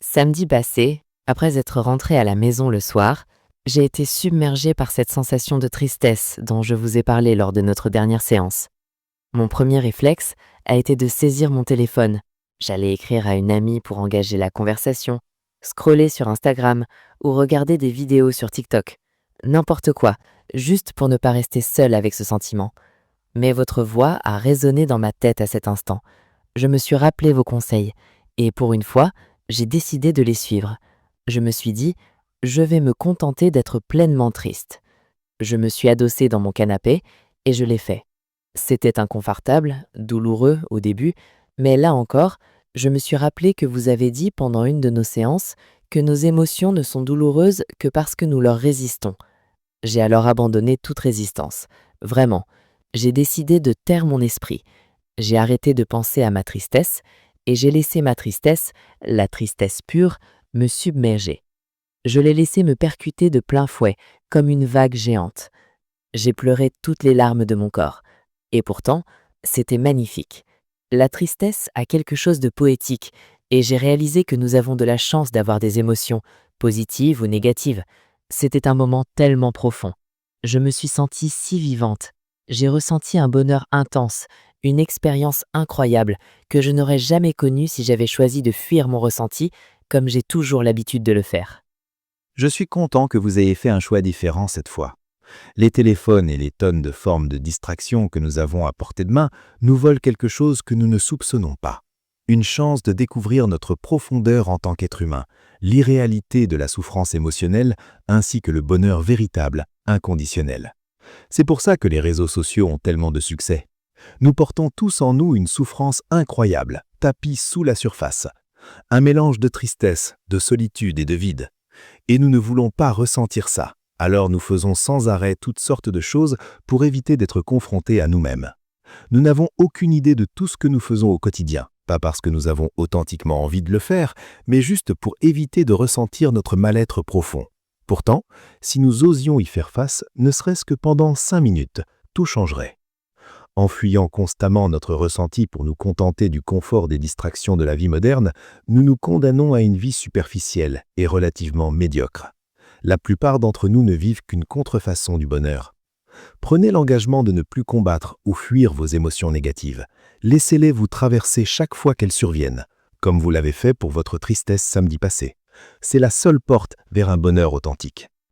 Samedi passé, après être rentrée à la maison le soir, j'ai été submergée par cette sensation de tristesse dont je vous ai parlé lors de notre dernière séance. Mon premier réflexe a été de saisir mon téléphone. J'allais écrire à une amie pour engager la conversation, scroller sur Instagram ou regarder des vidéos sur TikTok. N'importe quoi, juste pour ne pas rester seule avec ce sentiment. Mais votre voix a résonné dans ma tête à cet instant. Je me suis rappelé vos conseils et pour une fois, j'ai décidé de les suivre. Je me suis dit, je vais me contenter d'être pleinement triste. Je me suis adossée dans mon canapé et je l'ai fait. C'était inconfortable, douloureux au début, mais là encore, je me suis rappelé que vous avez dit pendant une de nos séances que nos émotions ne sont douloureuses que parce que nous leur résistons. J'ai alors abandonné toute résistance. Vraiment, j'ai décidé de taire mon esprit. J'ai arrêté de penser à ma tristesse et j'ai laissé ma tristesse, la tristesse pure, me submerger. Je l'ai laissé me percuter de plein fouet, comme une vague géante. J'ai pleuré toutes les larmes de mon corps. Et pourtant, c'était magnifique. La tristesse a quelque chose de poétique, et j'ai réalisé que nous avons de la chance d'avoir des émotions, positives ou négatives. C'était un moment tellement profond. Je me suis sentie si vivante. J'ai ressenti un bonheur intense, une expérience incroyable que je n'aurais jamais connue si j'avais choisi de fuir mon ressenti, comme j'ai toujours l'habitude de le faire. Je suis content que vous ayez fait un choix différent cette fois. Les téléphones et les tonnes de formes de distraction que nous avons à portée de main nous volent quelque chose que nous ne soupçonnons pas. Une chance de découvrir notre profondeur en tant qu'être humain, l'irréalité de la souffrance émotionnelle ainsi que le bonheur véritable, inconditionnel. C'est pour ça que les réseaux sociaux ont tellement de succès. Nous portons tous en nous une souffrance incroyable, tapie sous la surface. Un mélange de tristesse, de solitude et de vide. Et nous ne voulons pas ressentir ça. Alors nous faisons sans arrêt toutes sortes de choses pour éviter d'être confrontés à nous-mêmes. Nous n'avons aucune idée de tout ce que nous faisons au quotidien, pas parce que nous avons authentiquement envie de le faire, mais juste pour éviter de ressentir notre mal-être profond. Pourtant, si nous osions y faire face, ne serait-ce que pendant 5 minutes, tout changerait. En fuyant constamment notre ressenti pour nous contenter du confort des distractions de la vie moderne, nous nous condamnons à une vie superficielle et relativement médiocre. La plupart d'entre nous ne vivent qu'une contrefaçon du bonheur. Prenez l'engagement de ne plus combattre ou fuir vos émotions négatives. Laissez-les vous traverser chaque fois qu'elles surviennent, comme vous l'avez fait pour votre tristesse samedi passé. C'est la seule porte vers un bonheur authentique.